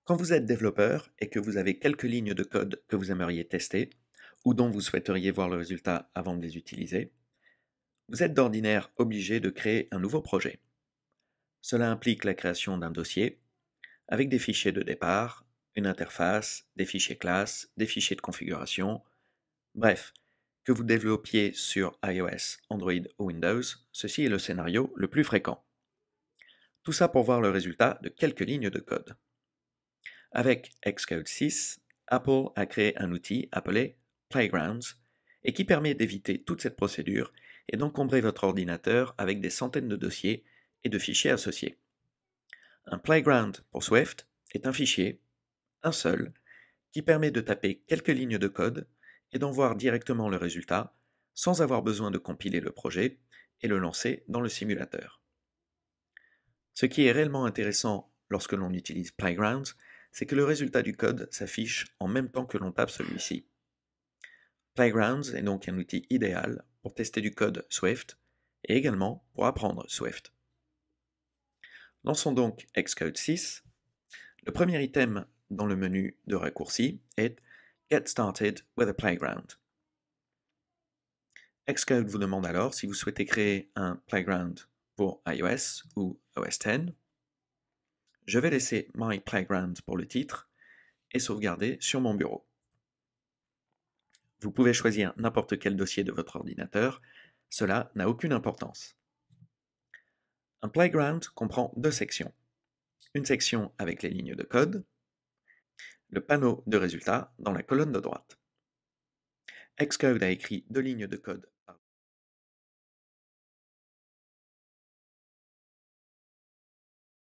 Quand vous êtes développeur et que vous avez quelques lignes de code que vous aimeriez tester, ou dont vous souhaiteriez voir le résultat avant de les utiliser, vous êtes d'ordinaire obligé de créer un nouveau projet. Cela implique la création d'un dossier, avec des fichiers de départ, une interface, des fichiers classes, des fichiers de configuration, bref, que vous développiez sur iOS, Android ou Windows, ceci est le scénario le plus fréquent. Tout ça pour voir le résultat de quelques lignes de code. Avec Xcode 6, Apple a créé un outil appelé Playgrounds et qui permet d'éviter toute cette procédure et d'encombrer votre ordinateur avec des centaines de dossiers et de fichiers associés. Un Playground pour Swift est un fichier, un seul, qui permet de taper quelques lignes de code et d'en voir directement le résultat sans avoir besoin de compiler le projet et le lancer dans le simulateur. Ce qui est réellement intéressant lorsque l'on utilise Playgrounds, c'est que le résultat du code s'affiche en même temps que l'on tape celui-ci. Playgrounds est donc un outil idéal pour tester du code Swift et également pour apprendre Swift. Lançons donc Xcode 6. Le premier item dans le menu de raccourci est Get Started with a Playground. Xcode vous demande alors si vous souhaitez créer un Playground pour iOS ou OS X. Je vais laisser My Playground pour le titre et sauvegarder sur mon bureau. Vous pouvez choisir n'importe quel dossier de votre ordinateur, cela n'a aucune importance. Un playground comprend deux sections. Une section avec les lignes de code, le panneau de résultats dans la colonne de droite. Xcode a écrit deux lignes de code